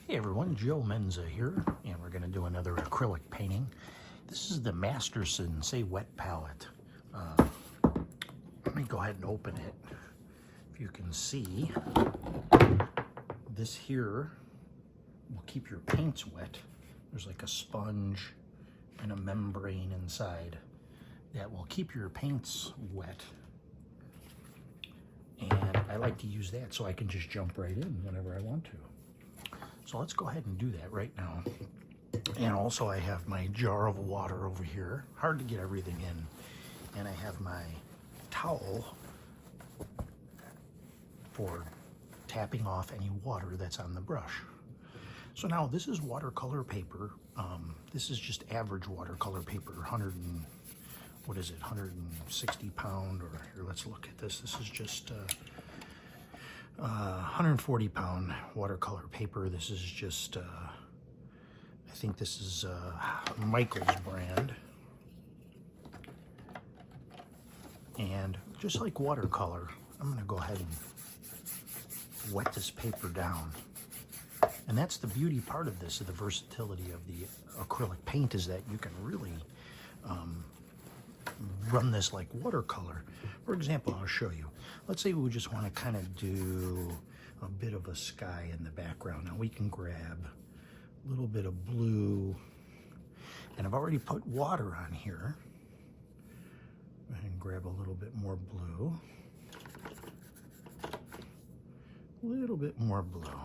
Hey everyone, Joe Menza here, and we're going to do another acrylic painting. This is the Masterson Say Wet palette. Let me go ahead and open it. If you can see, this here will keep your paints wet. There's like a sponge and a membrane inside that will keep your paints wet. And I like to use that so I can just jump right in whenever I want to. So let's go ahead and do that right now. And also I have my jar of water over here. Hard to get everything in. And I have my towel for tapping off any water that's on the brush. So now this is watercolor paper. This is just average watercolor paper, 160 pound, or here, let's look at this. This is just 140 pound watercolor paper. This is just, I think this is Michael's brand. And just like watercolor, I'm gonna go ahead and wet this paper down. And that's the beauty part of this, of the versatility of the acrylic paint, is that you can really run this like watercolor. For example, I'll show you. Let's say we just want to kind of do a bit of a sky in the background. Now we can grab a little bit of blue, and I've already put water on here. And grab a little bit more blue. A little bit more blue.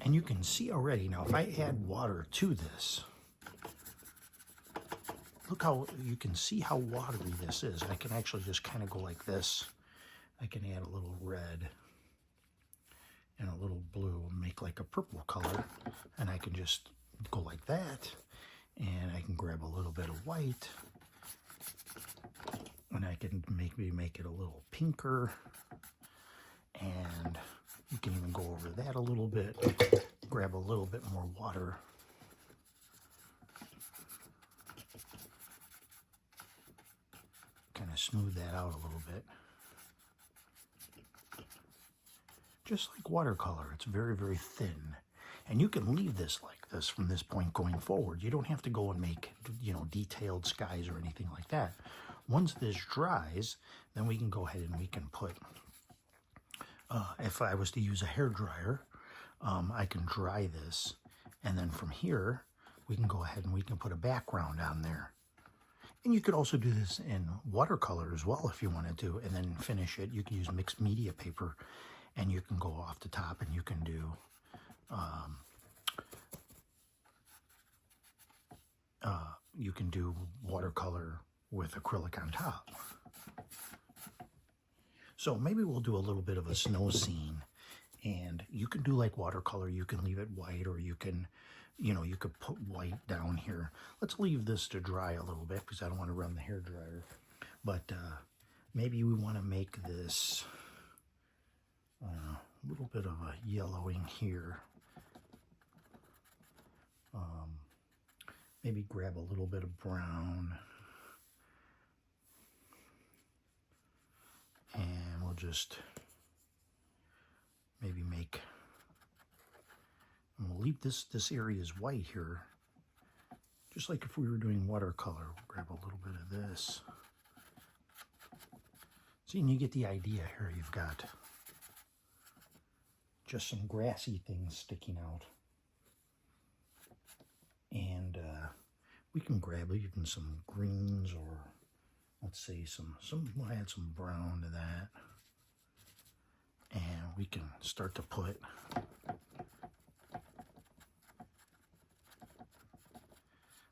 And you can see already, now if I add water to this, look how, you can see how watery this is. I can actually just kind of go like this. I can add a little red and a little blue, make like a purple color. And I can just go like that. And I can grab a little bit of white. And I can maybe make it a little pinker. And you can even go over that a little bit. Grab a little bit more water. Kind of smooth that out a little bit. Just like watercolor, it's very, very thin. And you can leave this like this from this point going forward. You don't have to go and make, detailed skies or anything like that. Once this dries, then we can go ahead and we can put, if I was to use a hair dryer, I can dry this. And then from here, we can go ahead and we can put a background on there. And you could also do this in watercolor as well if you wanted to, and then finish it. You can use mixed media paper, and you can go off the top, and you can do watercolor with acrylic on top. So maybe we'll do a little bit of a snow scene, and you can do like watercolor. You can leave it white, or you can, you could put white down here. Let's leave this to dry a little bit because I don't want to run the hair dryer. But maybe we want to make this a little bit of a yellowing here. Maybe grab a little bit of brown. And we'll just maybe make, and we'll leave this area is white here. Just like if we were doing watercolor, we'll grab a little bit of this. See, and you get the idea here. You've got just some grassy things sticking out. And we can grab even some greens, or let's say we'll add some brown to that. And we can start to put a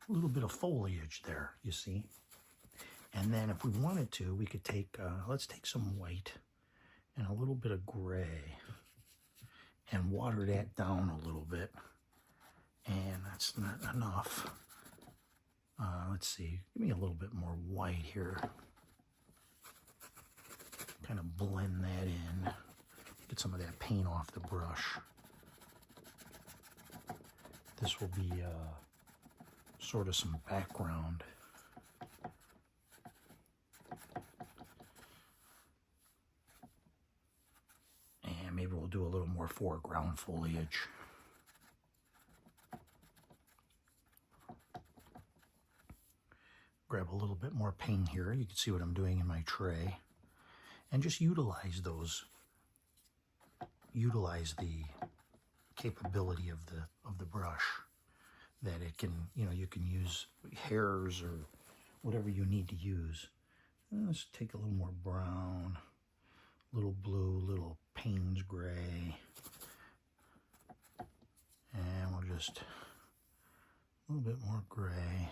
little bit of foliage there, you see. And then if we wanted to, we could take, let's take some white and a little bit of gray and water that down a little bit. And that's not enough. Let's see, give me a little bit more white here. Kind of blend that in. Get some of that paint off the brush. This will be sort of some background. And maybe we'll do a little more more foreground foliage. Grab a little bit more paint here. You can see what I'm doing in my tray. And just utilize those. Utilize the capability of the brush, that it can, you can use hairs or whatever you need to use. And let's take a little more brown, little blue, little Payne's gray. And we'll just a little bit more gray.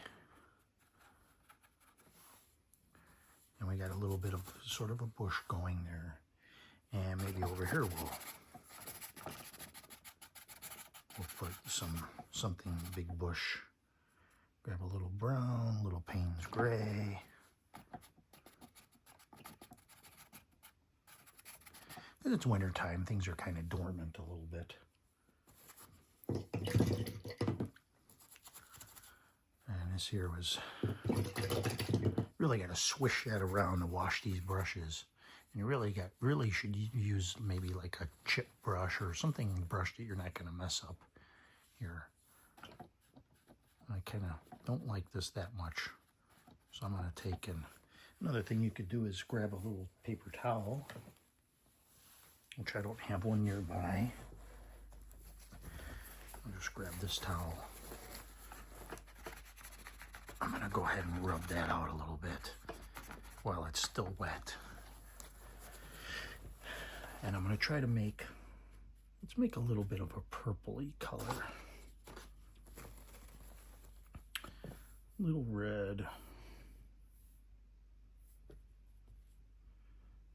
And we got a little bit of sort of a bush going there. And maybe over here we'll put something big bush. Grab a little brown, little Payne's gray. Because it's winter time, things are kind of dormant a little bit. And this here was, really got to swish that around to wash these brushes. And you really should use maybe like a chip brush or something brush that you're not going to mess up here. I kind of don't like this that much. So I'm going to take in. Another thing you could do is grab a little paper towel, which I don't have one nearby. I'll just grab this towel. I'm going to go ahead and rub that out a little bit while it's still wet. And I'm going to try to let's make a little bit of a purpley color. A little red.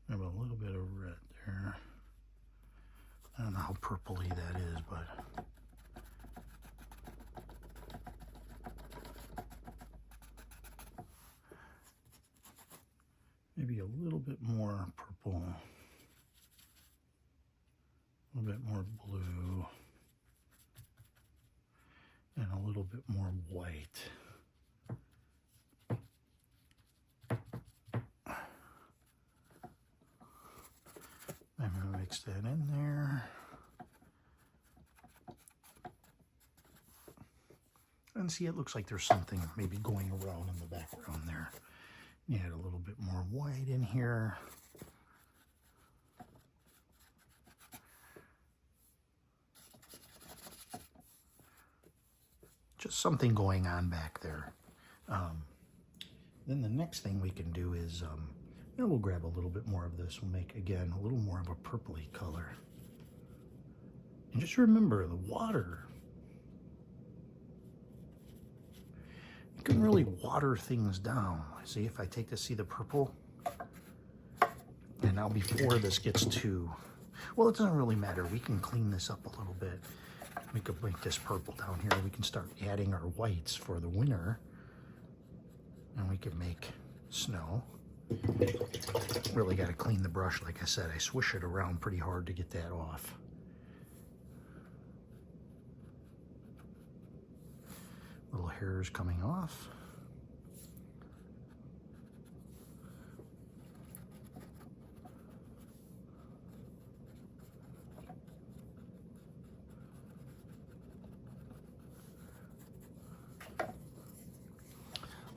I have a little bit of red there. I don't know how purpley that is, but maybe a little bit more purple, a little bit more blue, and a little bit more white. I'm going to mix that in there. And see, it looks like there's something maybe going around in the background there. Add a little bit more white in here. Just something going on back there. Then the next thing we can do is, we'll grab a little bit more of this. We'll make, again, a little more of a purpley color. And just remember, the water, you can really water things down. See, if I take this, see the purple? And now before this gets too, well, it doesn't really matter. We can clean this up a little bit. We could make this purple down here. We can start adding our whites for the winter. And we can make snow. Really got to clean the brush. Like I said, I swish it around pretty hard to get that off. Little hairs coming off.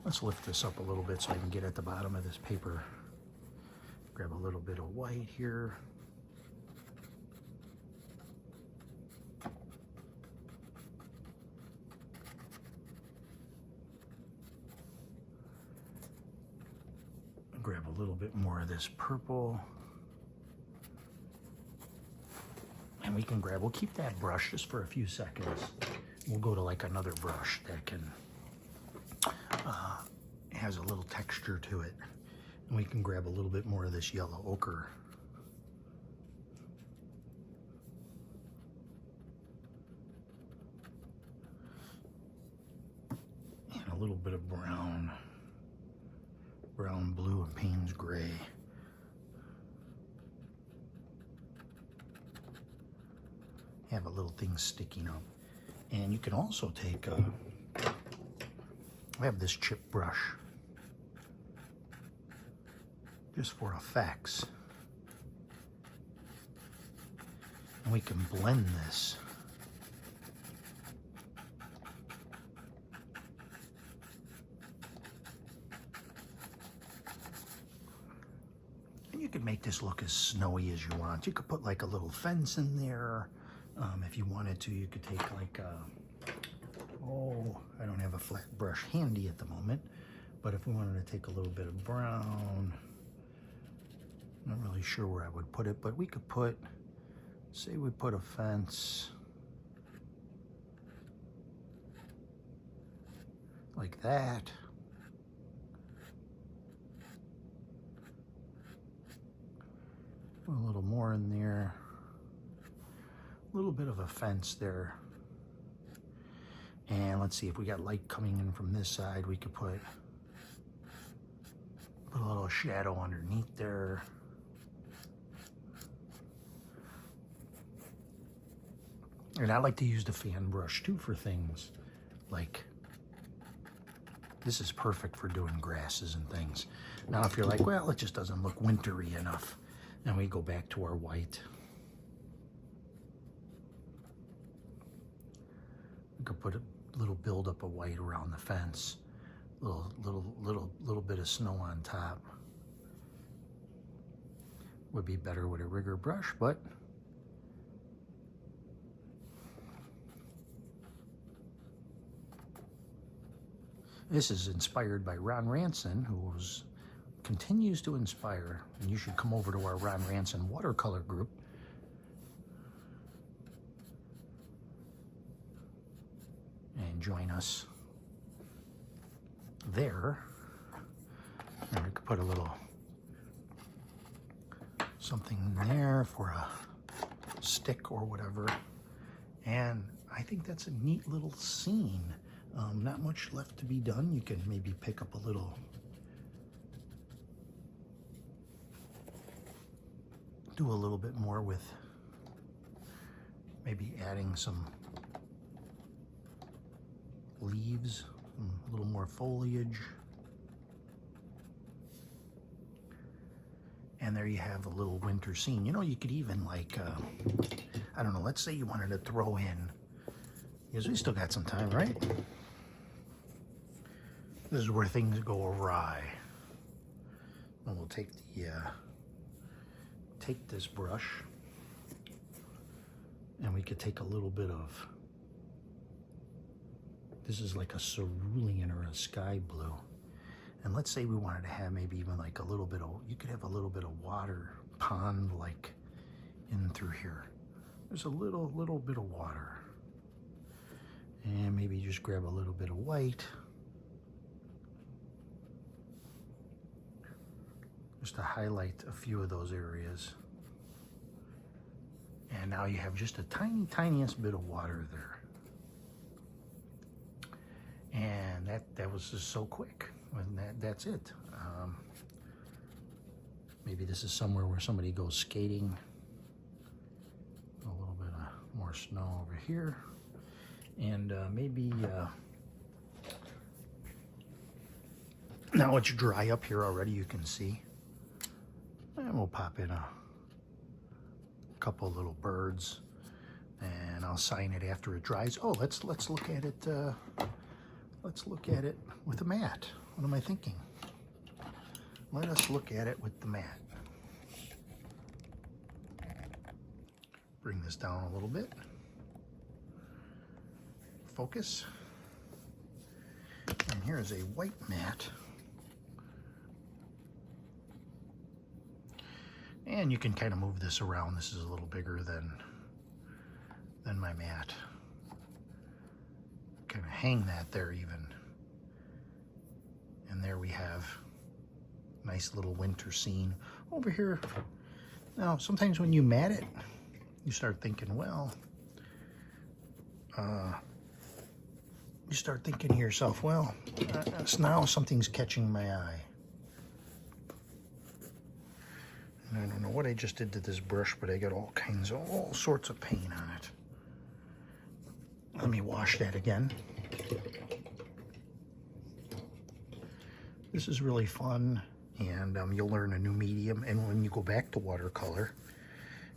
Let's lift this up a little bit so I can get at the bottom of this paper. Grab a little bit of white here. Grab a little bit more of this purple. And we'll keep that brush just for a few seconds. We'll go to like another brush that can, has a little texture to it. And we can grab a little bit more of this yellow ochre. And a little bit of brown, blue, and Payne's gray. Have a little thing sticking up. And you can also take, I have this chip brush, just for effects. And we can blend this. And you can make this look as snowy as you want. You could put like a little fence in there. If you wanted to, you could take like I don't have a flat brush handy at the moment, but if we wanted to take a little bit of brown, not really sure where I would put it, but we could put, say we put a fence like that. Put a little more in there. A little bit of a fence there. And let's see, if we got light coming in from this side, we could put a little shadow underneath there. And I like to use the fan brush too for things like, this is perfect for doing grasses and things. Now if you're like, well, it just doesn't look wintry enough, then we go back to our white. We could put a little buildup of white around the fence, little bit of snow on top. Would be better with a rigger brush, but this is inspired by Ron Ranson, who continues to inspire. And you should come over to our Ron Ranson watercolor group. And join us there. And we could put a little something there for a stick or whatever. And I think that's a neat little scene. Not much left to be done. You can maybe pick up a little, do a little bit more with maybe adding some leaves, a little more foliage. And there you have a little winter scene. You know, you could even like, I don't know, let's say you wanted to throw in, because we still got some time, right? This is where things go awry. And we'll take the, take this brush, and we could take a little bit of, this is like a cerulean or a sky blue. And let's say we wanted to have maybe even like a little bit of, you could have a little bit of water, pond like in through here. There's a little bit of water. And maybe just grab a little bit of white. Just to highlight a few of those areas. And now you have just a tiniest bit of water there. And that was just so quick. And that's it. Maybe this is somewhere where somebody goes skating. A little bit of more snow over here. And maybe, now it's dry up here already, you can see. And we'll pop in a couple little birds, and I'll sign it after it dries. Oh, let's look at it. Let's look at it with the mat. What am I thinking? Let us look at it with the mat. Bring this down a little bit. Focus. And here's a white mat. And you can kind of move this around. This is a little bigger than my mat. Kind of hang that there even. And there we have a nice little winter scene. Over here, now sometimes when you mat it, you start thinking, well, you start thinking to yourself, well, now something's catching my eye. And I don't know what I just did to this brush, but I got all sorts of paint on it. Let me wash that again. This is really fun, and you'll learn a new medium. And when you go back to watercolor,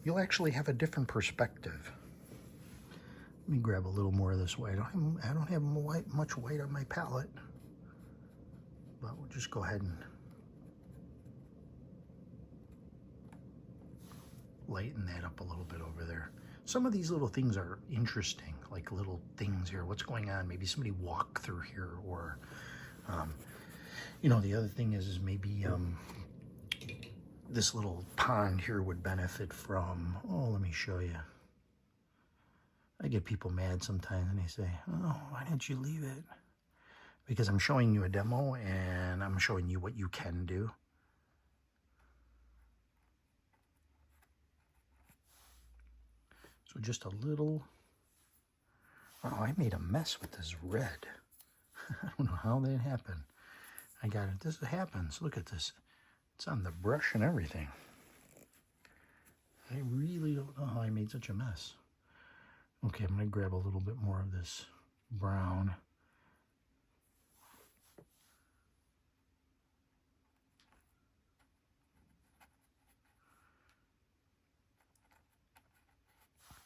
you'll actually have a different perspective. Let me grab a little more of this white. I don't have much white on my palette, but we'll just go ahead and lighten that up a little bit over there. Some of these little things are interesting, like little things here. What's going on? Maybe somebody walked through here, or, you know, the other thing is maybe this little pond here would benefit from, oh, let me show you. I get people mad sometimes and they say, oh, why didn't you leave it? Because I'm showing you a demo and I'm showing you what you can do. So just a little, oh, I made a mess with this red. I don't know how that happened. I got it, this happens, look at this. It's on the brush and everything. I really don't know how I made such a mess. Okay, I'm gonna grab a little bit more of this brown.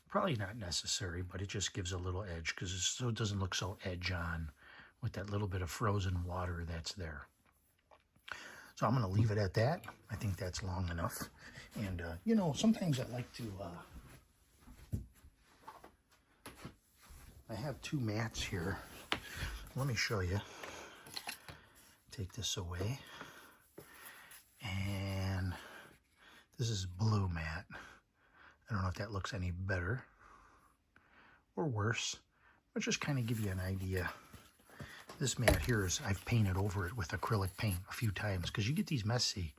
Probably not necessary, but it just gives a little edge because so it doesn't look so edge on with that little bit of frozen water that's there. So I'm going to leave it at that. I think that's long enough. And, you know, sometimes I like to, I have two mats here. Let me show you. Take this away. And this is blue mat. I don't know if that looks any better or worse, but just kind of give you an idea. This mat here is, I've painted over it with acrylic paint a few times because you get these messy.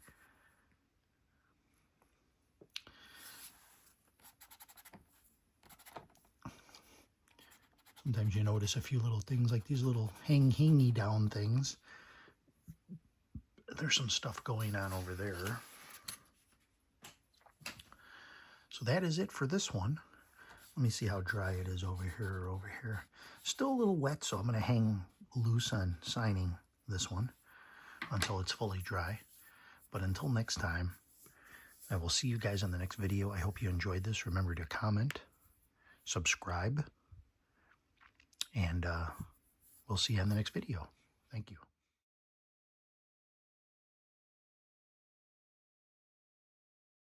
Sometimes you notice a few little things like these little hangy down things. There's some stuff going on over there. So that is it for this one. Let me see how dry it is over here or over here. Still a little wet, so I'm going to hang loose on signing this one until it's fully dry. But until next time, I will see you guys on the next video. I hope you enjoyed this. Remember to comment, subscribe, and we'll see you on the next video. Thank you.